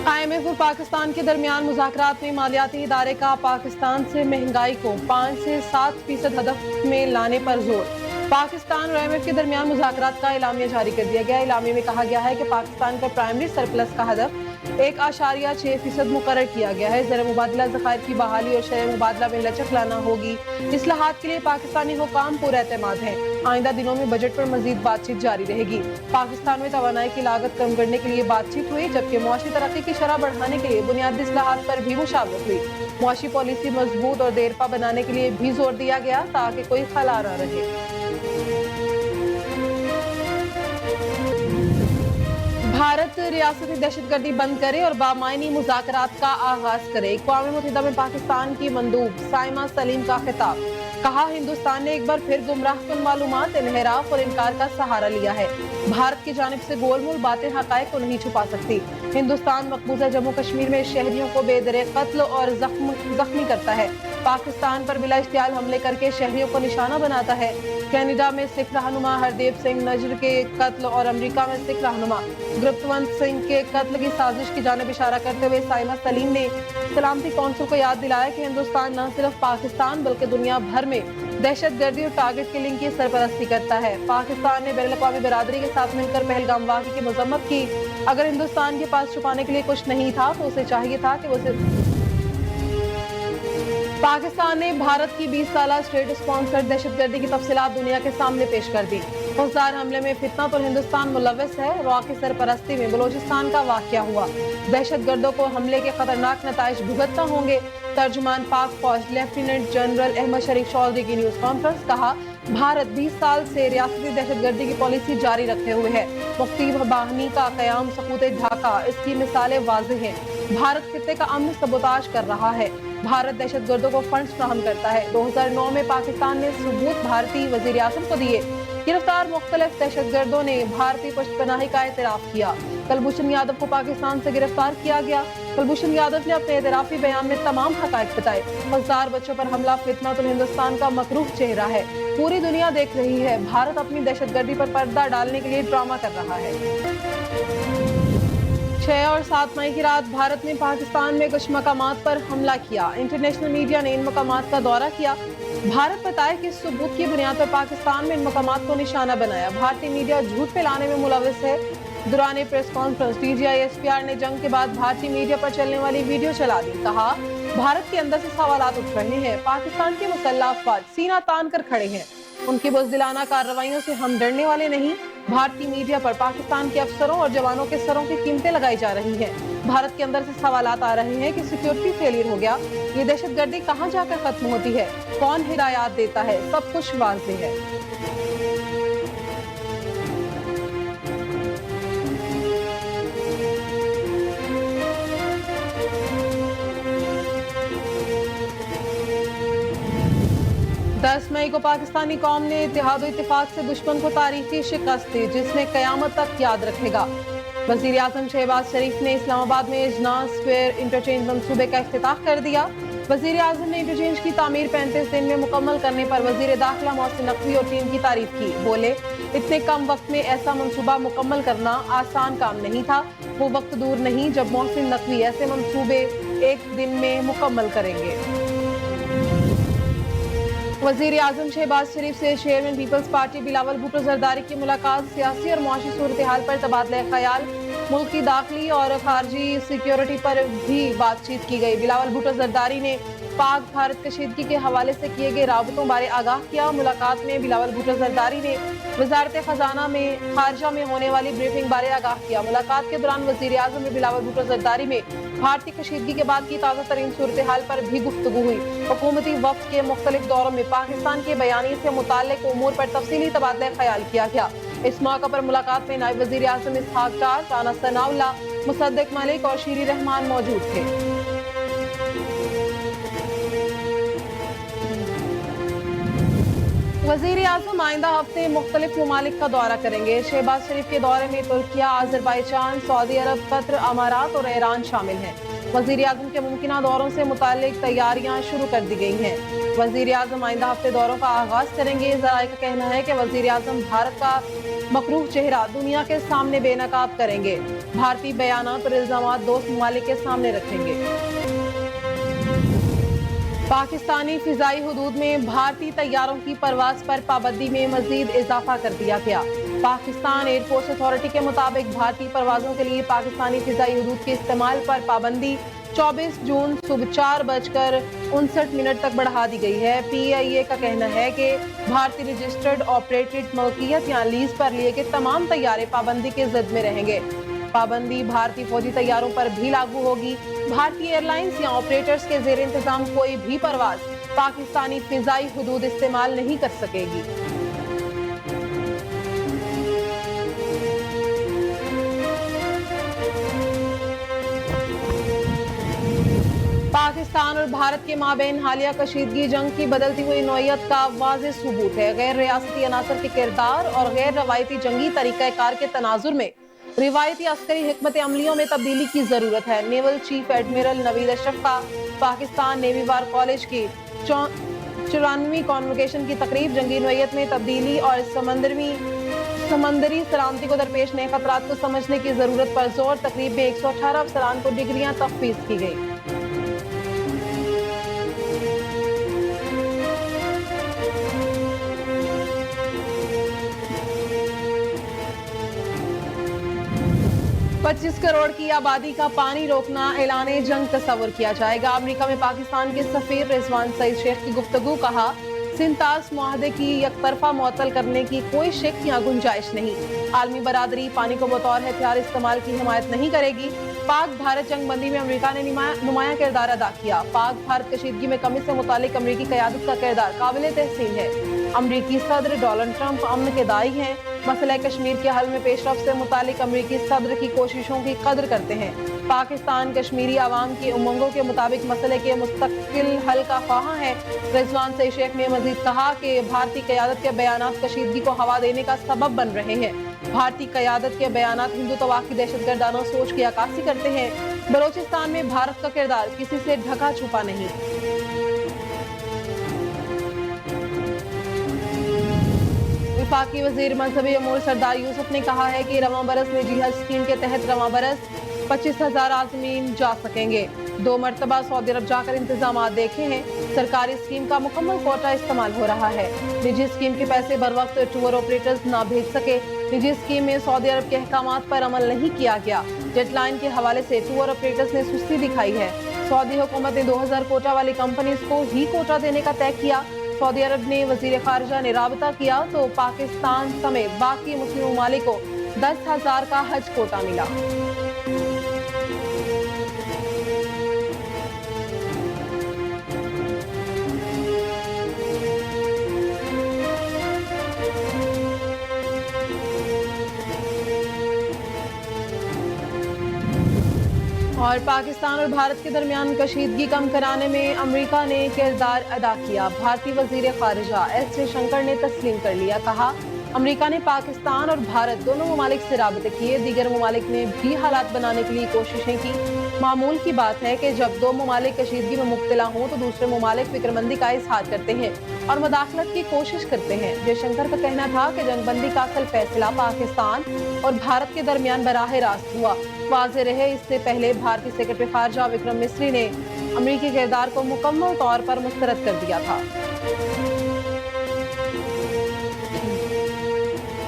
IMF और पाकिस्तान के दरमियान मुज़ाकरात में मालियाती इदारे का पाकिस्तान से महंगाई को 5 से 7% हदफ में लाने पर जोर। पाकिस्तान और IMF के दरमियान मुज़ाकरात का एलामिया जारी कर दिया गया। एलामिया में कहा गया है कि पाकिस्तान का प्राइमरी सरप्लस का हदफ 1.6% मुकर्रर किया गया है। ज़र मुबादला ज़खायर की बहाली और शरह मुबादला में लचक लाना होगी। इस्लाहात के लिए पाकिस्तानी हुकाम पूरा एतमाद हैं। आइंदा दिनों में बजट पर मजीद बातचीत जारी रहेगी। पाकिस्तान में तवानाई की लागत कम करने के लिए बातचीत हुई, जबकि मुआशी तरक्की की शरह बढ़ाने के लिए बुनियादी इस्लाहात पर भी मुशावरत हुई। मुआशी पॉलिसी मजबूत और देरपा बनाने के लिए भी जोर दिया गया ताकि कोई खला न रहे। भारत रियासती दहशतगर्दी बंद करे और बामायनी मुज़ाकरात का आगाज करे। अक़वाम मुत्तहिदा में पाकिस्तान की मंदूब साइमा सलीम का खिताब। कहा, हिंदुस्तान ने एक बार फिर गुमराहकुन मालूमात, इन्हिराफ और इनकार का सहारा लिया है। भारत की जानिब से गोलमोल बातें हक़ाइक़ को नहीं छुपा सकती। हिंदुस्तान मकबूजा जम्मू कश्मीर में शहरियों को बेदरे कत्ल और जख्मी करता है। पाकिस्तान पर बिला इश्तियाल हमले करके शहरियों को निशाना बनाता है। कनाडा में सिख रहनुमा हरदेव सिंह नजर के कत्ल और अमेरिका में सिख रहनुमा गुरप्तवंत सिंह के कत्ल की साजिश की जानिब इशारा करते हुए साइमा सलीम ने सलामती कौंसिल को याद दिलाया कि हिंदुस्तान न सिर्फ पाकिस्तान बल्कि दुनिया भर में दहशतगर्दी और टारगेट किलिंग की सरपरस्ती करता है। पाकिस्तान ने बैनुल-अक़वामी बिरादरी के साथ मिलकर पहलगाम वाक़े की मज़म्मत की। अगर हिंदुस्तान के पास छुपाने के लिए कुछ नहीं था तो उसे चाहिए था कि वो पाकिस्तान ने भारत की 20 साला स्टेट स्पॉन्सर्ड दहशतगर्दी की तफसीलात दुनिया के सामने पेश कर दी। फौजदार हमले में फितना तो हिंदुस्तान मुलव्वस है। रॉ की सरपरस्ती में बलोचिस्तान का वाक़या हुआ। दहशतगर्दों को हमले के खतरनाक नताइज भुगतना होंगे। तर्जुमान पाक फौज लेफ्टिनेंट जनरल अहमद शरीफ चौधरी की न्यूज कॉन्फ्रेंस। कहा, भारत 20 साल से रियासती दहशतगर्दी की पॉलिसी जारी रखे हुए है। मुफ्ती बाहनी का क़याम सकूत ढाका इसकी मिसालें वाज़ेह हैं। भारत खित्ते का अमन सबोताज कर रहा है। भारत दहशतगर्दों को फंड्स फ्राहम करता है। 2009 में पाकिस्तान ने सबूत भारतीय वज़ीर आज़म को दिए। गिरफ्तार मुख्तलिफ दहशतगर्दों ने भारतीय पश्तपनाही का एतराफ़ किया। कुलभूषण यादव को पाकिस्तान से गिरफ्तार किया गया। कुलभूषण यादव ने अपने एतराफ़ी बयान में तमाम हक़ाइक़ बताए। 1000 बच्चों पर हमला फितना तो हिंदुस्तान का मकरूह चेहरा है। पूरी दुनिया देख रही है। भारत अपनी दहशतगर्दी पर पर्दा डालने के लिए ड्रामा कर रहा है। 6 और 7 मई की रात भारत ने पाकिस्तान में कुछ मकामात पर हमला किया। इंटरनेशनल मीडिया ने इन मकामात का दौरा किया। भारत बताया कि सबूत की बुनियाद पर पाकिस्तान में इन मकामात को निशाना बनाया। भारतीय मीडिया झूठ फैलाने में मुलव्वस है। दौरान प्रेस कॉन्फ्रेंस DGI SPR ने जंग के बाद भारतीय मीडिया पर चलने वाली वीडियो चला दी। कहा, भारत के अंदर से सवालात उठ रहे हैं। पाकिस्तान के मुसल्लह अफवाज सीना तान कर खड़े हैं। उनकी बुज़दिलाना कार्रवाइयों से हम डरने वाले नहीं। भारतीय मीडिया पर पाकिस्तान के अफसरों और जवानों के सरों की कीमतें लगाई जा रही हैं। भारत के अंदर से सवालात आ रहे हैं कि सिक्योरिटी फेलियर हो गया। ये दहशतगर्दी कहाँ जाकर खत्म होती है, कौन हिदायत देता है, सब कुछ वाज़ेह है। दस मई को पाकिस्तानी कौम ने इत्तेहाद और इत्तेफाक से दुश्मन को तारीखी शिकस्त दी, जिसमें क़यामत तक याद रखेगा। वज़ीर आज़म शहबाज शरीफ ने इस्लामाबाद में इजनास स्क्वायर इंटरचेंज मंसूबे का इफ्तिताह कर दिया। वज़ीर आज़म ने इंटरचेंज की तामीर 35 दिन में मुकम्मल करने पर वज़ीर दाखिला मोहसिन नकवी और टीम की तारीफ की। बोले, इतने कम वक्त में ऐसा मंसूबा मुकम्मल करना आसान काम नहीं था। वो वक्त दूर नहीं जब मोहसिन नकवी ऐसे मंसूबे एक दिन में मुकम्मल करेंगे। वज़ीर आज़म शहबाज शरीफ से chairman Peoples Party Bilawal Bhutto Zardari की मुलाकात। सियासी और मुआशी सूरत हाल पर तबादला ख्याल, मुल्क की दाखिली और खारजी सिक्योरिटी पर भी बातचीत की गई। बिलावल भुट्टो ज़रदारी ने पाक भारत कशीदगी के हवाले से किए गए राबतों बारे आगाह किया। मुलाकात में बिलावल भुट्टो ज़रदारी ने वज़ारत ख़जाना में खारजा में होने वाली ब्रीफिंग बारे आगाह किया। मुलाकात के दौरान वज़ीर आज़म ने बिलावल भुट्टो ज़रदारी में भारतीय कशीदगी के बाद की ताज़ा तरीन सूरत हाल पर भी गुफ्तगू हुई। हुकूमती वफ़द के मुख्तलिफ दौरों में पाकिस्तान के बयानी से मुताल्लिक़ उमूर पर तफसीली तबादला ख्याल किया गया। इस मौके पर मुलाकात में नायब वज़ीर आज़म इसहाक डार, राना सनाउल्लाह, मुसद्दिक मलिक और शीरी रहमान मौजूद थे। वज़ीर आज़म आइंदा हफ्ते मुख्तलिफ ममालिक का दौरा करेंगे। शहबाज शरीफ के दौरे में तुर्किया, आज़रबाईजान, सऊदी अरब, कतर, अमारात और ईरान शामिल हैं। वज़ीर आज़म के मुमकिना दौरों से मुताल्लिक़ तैयारियां शुरू कर दी गई हैं। वज़ीर आज़म आइंदा हफ्ते दौरों का आगाज़ करेंगे। ज़राए का कहना है कि वज़ीर आज़म भारत का मकरूह चेहरा दुनिया के सामने बेनकाब करेंगे। भारतीय बयानात और इल्जामात दोस्त ममालिक के सामने रखेंगे। पाकिस्तानी फिजाई हुदूद में भारतीय तैयारों की परवाज पर पाबंदी में मजीद इजाफा कर दिया गया। पाकिस्तान एयरफोर्स अथॉरिटी के मुताबिक भारतीय परवाजों के लिए पाकिस्तानी फिजाई हुदूद के इस्तेमाल पर पाबंदी 24 जून सुबह 4:59 तक बढ़ा दी गई है। PIA का कहना है कि भारतीय रजिस्टर्ड ऑपरेटेड मलकियत या लीज पर लिए गए तमाम तैयारे पाबंदी के ज़िद में रहेंगे। पाबंदी भारतीय फौजी तैयारों पर भी लागू होगी। भारतीय एयरलाइंस या ऑपरेटर्स के ज़ेर इंतजाम कोई भी परवाज पाकिस्तानी फिजाई हुदूद इस्तेमाल नहीं कर सकेगी। पाकिस्तान और भारत के माबैन हालिया कशीदगी जंग की बदलती हुई नौयत का वाज़ेह सबूत है। गैर रियासती अनासर के किरदार और गैर रवायती जंगी तरीक़ाकार के तनाजुर में रिवायती अस्करी हिकमत अमलियों में तब्दीली की जरूरत है। Naval chief admiral Naveed Ashraf का पाकिस्तान नेवी वार कॉलेज की 94वीं कॉन्वोकेशन की तकरीब जंगी नौयत में तब्दीली और समंदरी सलामती को दरपेश नए खतरात को समझने की जरूरत पर जोर। तकरीब में 118 अफसरान को डिग्रियां तफवीज की गई। पच्चीस करोड़ की आबादी का पानी रोकना ऐलाने जंग तस्वर किया जाएगा। अमेरिका में पाकिस्तान के सफीर रिजवान सईद शेख की गुफ्तगू। कहा, सिंतास मुआहदे की यकतरफा मुअत्तल करने की कोई शक या गुंजाइश नहीं। आलमी बरादरी पानी को बतौर हथियार इस्तेमाल की हिमायत नहीं करेगी। पाक भारत जंग बंदी में अमेरिका ने नुमाया किरदार अदा किया। पाक भारत कशीदगी में कमी से मुतालिक अमेरिकी क़यादत का किरदार काबिल तहसीन है। अमेरिकी सदर डोनाल्ड ट्रंप अमन के दाई हैं। मसला कश्मीर के हल में पेशरफ से मुतालिक अमेरिकी सदर की कोशिशों की कदर करते हैं। पाकिस्तान कश्मीरी आवाम की उमंगों के मुताबिक मसले के मुस्तकिल हल का ख्वाह है। रिजवान सईद शेख ने मजीद कहा कि भारतीय क़यादत के बयानात कशीदगी को हवा देने का सबब बन रहे हैं। भारतीय क़यादत के बयानात हिंदुत्व की दहशतगर्दाना सोच की अक्कासी करते हैं। बलोचिस्तान में भारत का किरदार किसी से ढका छुपा नहीं। वफाकी वज़ीर मजहबी अमूर सरदार यूसुफ ने कहा है कि रवां बरस में जिहाद स्कीम के तहत रवां बरस 25,000 आज़मीन जा सकेंगे। 2 मरतबा सऊदी अरब जाकर इंतजाम देखे हैं। सरकारी स्कीम का मुकम्मल कोटा इस्तेमाल हो रहा है। निजी स्कीम के पैसे बर वक्त टूर ऑपरेटर्स ना भेज सके। निजी स्कीम में सऊदी अरब के अहकामात पर अमल नहीं किया गया। डेडलाइन के हवाले से टूर ऑपरेटर्स ने सुस्ती दिखाई है। सऊदी हुकूमत ने 2000 कोटा वाली कंपनीज को ही कोटा देने का तय किया। सऊदी अरब ने वजीर खारजा ने राबता किया तो पाकिस्तान समेत बाकी मुस्लिम ममालिक को 10,000 का हज कोटा मिला। और पाकिस्तान और भारत के दरमियान कशीदगी कम कराने में अमेरिका ने किरदार अदा किया। भारतीय वजीर खारजा S जयशंकर ने तस्लीम कर लिया। कहा, अमेरिका ने पाकिस्तान और भारत दोनों ममालिक से राबते किए। दीगर ममालिक ने भी हालात बनाने के लिए कोशिशें की। मामूल की बात है कि जब 2 ममालिक कशीदगी में मुब्तला हों तो दूसरे ममालिक फिक्रमंदी का इजहार करते हैं और मुदाखलत की कोशिश करते हैं। जयशंकर का कहना था कि जंगबंदी का असल फैसला पाकिस्तान और भारत के दरमियान बराह रास्त हुआ। वाज़ेह रहे, इससे पहले भारतीय सेक्रेटरी खारजा विक्रम मिस्री ने अमेरिकी किरदार को मुकम्मल तौर पर मुस्तरद कर दिया था।